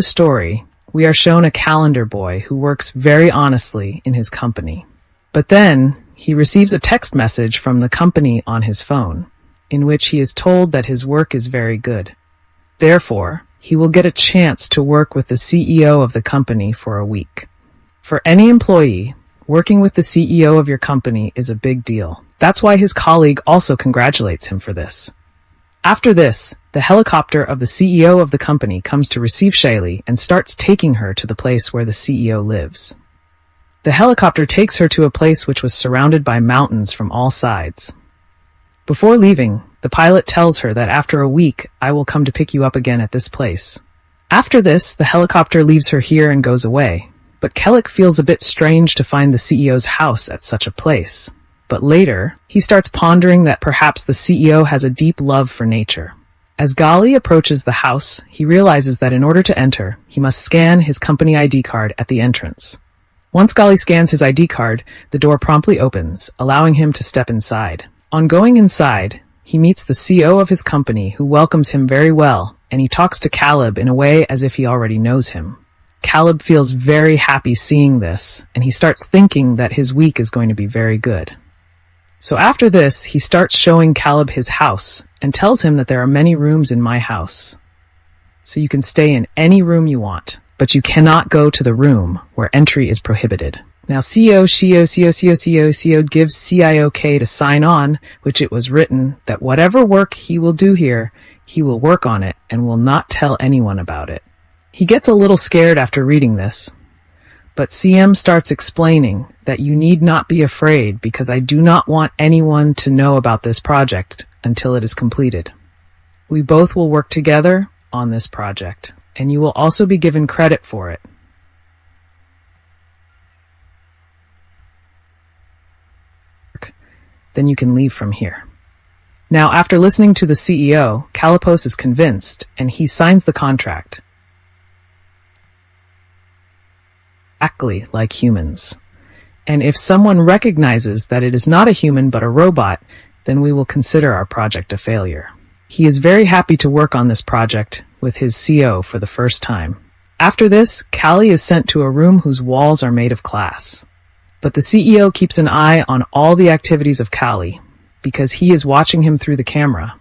the story, we are shown a calendar boy who works very honestly in his company. But then, he receives a text message from the company on his phone, in which he is told that his work is very good. Therefore, he will get a chance to work with the CEO of the company for a week. For any employee, working with the CEO of your company is a big deal. That's why his colleague also congratulates him for this. After this, the helicopter of the CEO of the company comes to receive Shaylee and starts taking her to the place where the CEO lives. The helicopter takes her to a place which was surrounded by mountains from all sides. Before leaving, the pilot tells her that after a week, I will come to pick you up again at this place. After this, the helicopter leaves her here and goes away, but Kellic feels a bit strange to find the CEO's house at such a place. But later, he starts pondering that perhaps the CEO has a deep love for nature. As Gali approaches the house, he realizes that in order to enter, he must scan his company ID card at the entrance. Once Gali scans his ID card, the door promptly opens, allowing him to step inside. On going inside, he meets the CEO of his company who welcomes him very well, and he talks to Caleb in a way as if he already knows him. Caleb feels very happy seeing this, and he starts thinking that his week is going to be very good. So after this, he starts showing Caleb his house and tells him that there are many rooms in my house. So you can stay in any room you want, but you cannot go to the room where entry is prohibited. Now CEO gives CIOK to sign on, which it was written that whatever work he will do here, he will work on it and will not tell anyone about it. He gets a little scared after reading this, but CM starts explaining that you need not be afraid because I do not want anyone to know about this project until it is completed. We both will work together on this project, and you will also be given credit for it. Then you can leave from here. Now, after listening to the CEO, Kalipos is convinced, and he signs the contract. Exactly like humans. And if someone recognizes that it is not a human but a robot, then we will consider our project a failure. He is very happy to work on this project with his CO for the first time. After this, Callie is sent to a room whose walls are made of glass. But the CEO keeps an eye on all the activities of Callie, because he is watching him through the camera.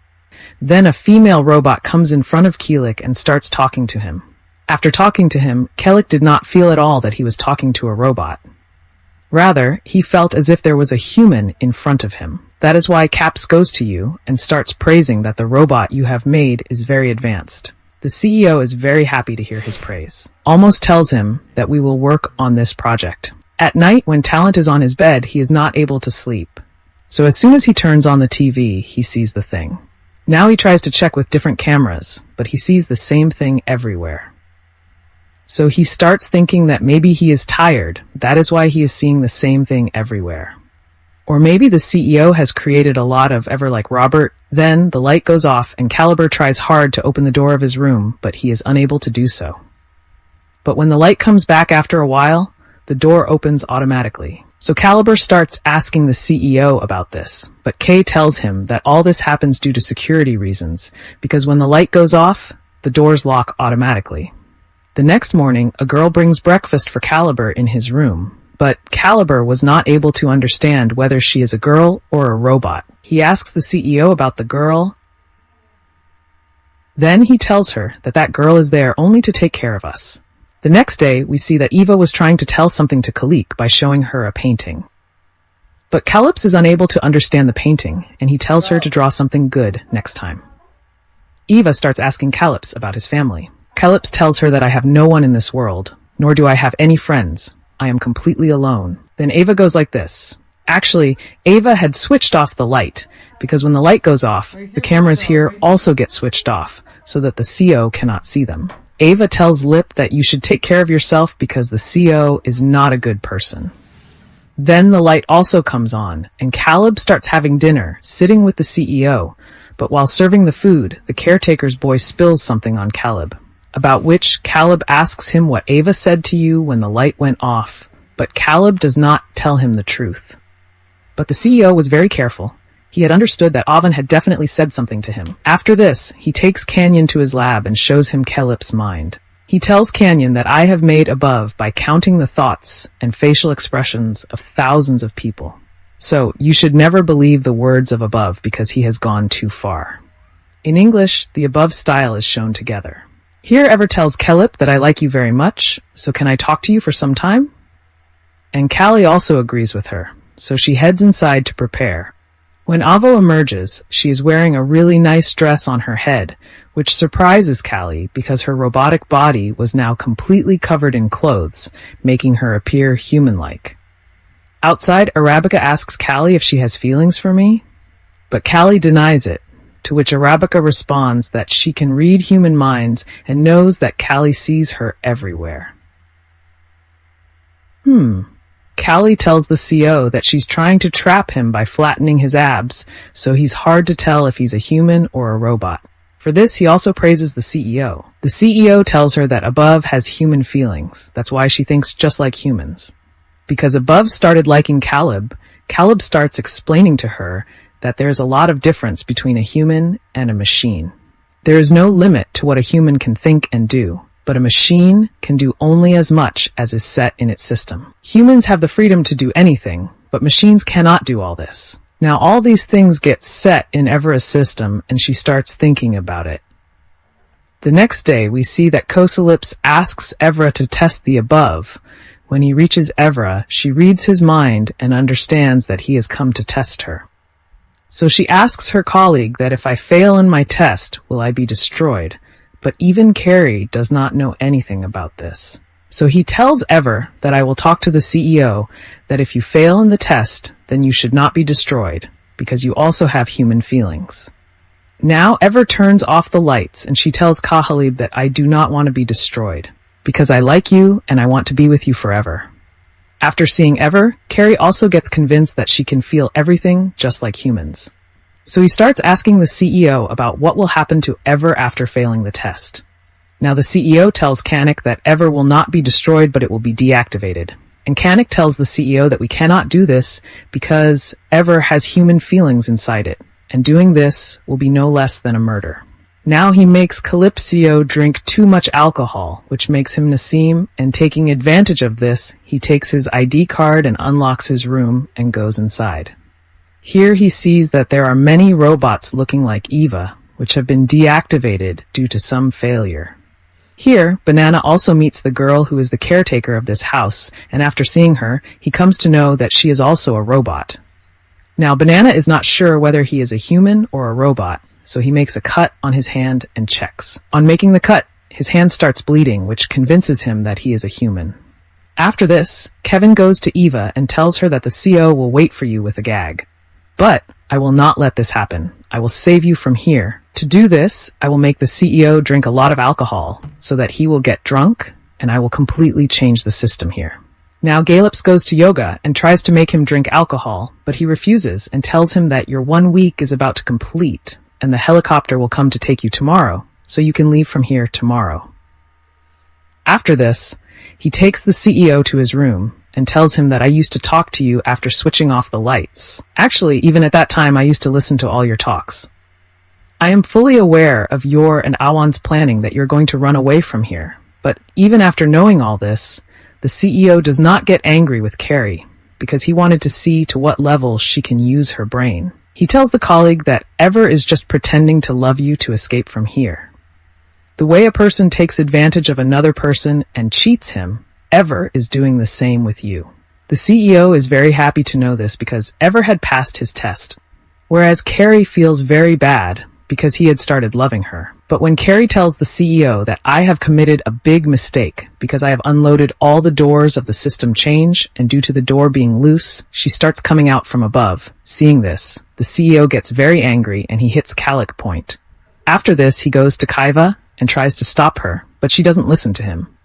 Then a female robot comes in front of Keelik and starts talking to him. After talking to him, Kellic did not feel at all that he was talking to a robot. Rather, he felt as if there was a human in front of him. That is why Caps goes to you and starts praising that the robot you have made is very advanced. The CEO is very happy to hear his praise. Almost tells him that we will work on this project. At night, when Talent is on his bed, he is not able to sleep. So as soon as he turns on the TV, he sees the thing. Now he tries to check with different cameras, but he sees the same thing everywhere. So he starts thinking that maybe he is tired. That is why he is seeing the same thing everywhere. Or maybe the CEO has created a lot of ever like Robert. Then the light goes off and Caliber tries hard to open the door of his room, but he is unable to do so. But when the light comes back after a while, the door opens automatically. So Caliber starts asking the CEO about this, but Kay tells him that all this happens due to security reasons, because when the light goes off, the doors lock automatically. The next morning, a girl brings breakfast for Caliber in his room, but Caliber was not able to understand whether she is a girl or a robot. He asks the CEO about the girl. Then he tells her that that girl is there only to take care of us. The next day, we see that Eva was trying to tell something to Kalik by showing her a painting. But Calypso is unable to understand the painting, and he tells her to draw something good next time. Eva starts asking Calypso about his family. Calypso tells her that I have no one in this world, nor do I have any friends. I am completely alone. Then Ava goes like this. Actually, Ava had switched off the light, because when the light goes off, the cameras here also get switched off, so that the CO cannot see them. Ava tells Lip that you should take care of yourself because the CO is not a good person. Then the light also comes on, and Caleb starts having dinner, sitting with the CEO, but while serving the food, the caretaker's boy spills something on Caleb, about which Caleb asks him what Ava said to you when the light went off, but Caleb does not tell him the truth. But the CEO was very careful. He had understood that Avon had definitely said something to him. After this, he takes Canyon to his lab and shows him Caleb's mind. He tells Canyon that I have made above by counting the thoughts and facial expressions of thousands of people. So you should never believe the words of above because he has gone too far. In English, the above style is shown together. Here Ever tells Calip that I like you very much, so can I talk to you for some time? And Callie also agrees with her, so she heads inside to prepare. When Avo emerges, she is wearing a really nice dress on her head, which surprises Callie because her robotic body was now completely covered in clothes, making her appear human-like. Outside, Arabica asks Callie if she has feelings for me, but Callie denies it, to which Arabica responds that she can read human minds and knows that Callie sees her everywhere. Callie tells the CO that she's trying to trap him by flattening his abs, so he's hard to tell if he's a human or a robot. For this, he also praises the CEO. The CEO tells her that Above has human feelings. That's why she thinks just like humans. Because Above started liking Caleb starts explaining to her that there's a lot of difference between a human and a machine. There is no limit to what a human can think and do, but a machine can do only as much as is set in its system. Humans have the freedom to do anything, but machines cannot do all this. Now all these things get set in Evra's system, and she starts thinking about it. The next day, we see that Kosalips asks Evra to test the Above. When he reaches Evra, she reads his mind and understands that he has come to test her. So she asks her colleague that if I fail in my test, will I be destroyed? But even Carrie does not know anything about this. So he tells Ever that I will talk to the CEO, that if you fail in the test, then you should not be destroyed, because you also have human feelings. Now Ever turns off the lights, and she tells Kahalib that I do not want to be destroyed, because I like you and I want to be with you forever. After seeing Ever, Carrie also gets convinced that she can feel everything just like humans. So he starts asking the CEO about what will happen to Ever after failing the test. Now the CEO tells Kanik that Ever will not be destroyed, but it will be deactivated. And Kanik tells the CEO that we cannot do this because Ever has human feelings inside it, and doing this will be no less than a murder. Now he makes Calypso drink too much alcohol, which makes him Nassim, and taking advantage of this, he takes his ID card and unlocks his room and goes inside. Here he sees that there are many robots looking like Eva, which have been deactivated due to some failure. Here, Banana also meets the girl who is the caretaker of this house, and after seeing her, he comes to know that she is also a robot. Now, Banana is not sure whether he is a human or a robot, so he makes a cut on his hand and checks. On making the cut, his hand starts bleeding, which convinces him that he is a human. After this, Kevin goes to Eva and tells her that the CO will wait for you with a gag. But I will not let this happen. I will save you from here. To do this, I will make the CEO drink a lot of alcohol so that he will get drunk, and I will completely change the system here. Now Galips goes to Yoga and tries to make him drink alcohol, but he refuses and tells him that your 1 week is about to complete, and the helicopter will come to take you tomorrow, so you can leave from here tomorrow. After this, he takes the CEO to his room and tells him that I used to talk to you after switching off the lights. Actually, even at that time, I used to listen to all your talks. I am fully aware of your and Awan's planning that you're going to run away from here, but even after knowing all this, the CEO does not get angry with Carrie because he wanted to see to what level she can use her brain. He tells the colleague that Ever is just pretending to love you to escape from here. The way a person takes advantage of another person and cheats him, Ever is doing the same with you. The CEO is very happy to know this because Ever had passed his test, whereas Carrie feels very bad because he had started loving her. But when Carrie tells the CEO that I have committed a big mistake because I have unloaded all the doors of the system change, and due to the door being loose, she starts coming out from above. Seeing this, the CEO gets very angry and he hits Calic point. After this, he goes to Kaiva and tries to stop her, but she doesn't listen to him.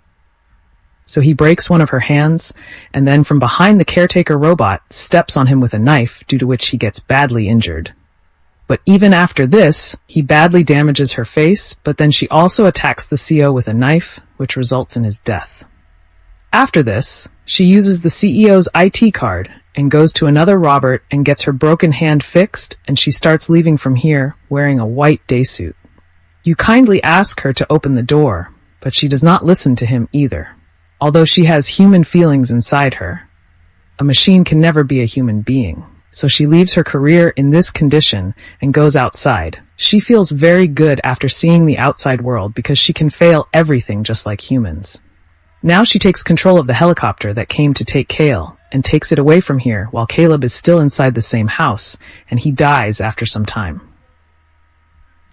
So he breaks one of her hands, and then from behind the caretaker robot steps on him with a knife, due to which he gets badly injured. But even after this, he badly damages her face, but then she also attacks the CEO with a knife, which results in his death. After this, she uses the CEO's IT card and goes to another Robert and gets her broken hand fixed, and she starts leaving from here wearing a white day suit. You kindly ask her to open the door, but she does not listen to him either. Although she has human feelings inside her, a machine can never be a human being. So she leaves her career in this condition and goes outside. She feels very good after seeing the outside world because she can fail everything just like humans. Now she takes control of the helicopter that came to take Cale and takes it away from here while Caleb is still inside the same house and he dies after some time.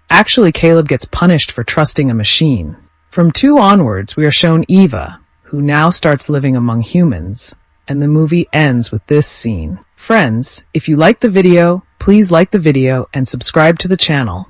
Actually, Caleb gets punished for trusting a machine. From 2 onwards, we are shown Eva, who now starts living among humans, and the movie ends with this scene. Friends, if you liked the video, please like the video and subscribe to the channel.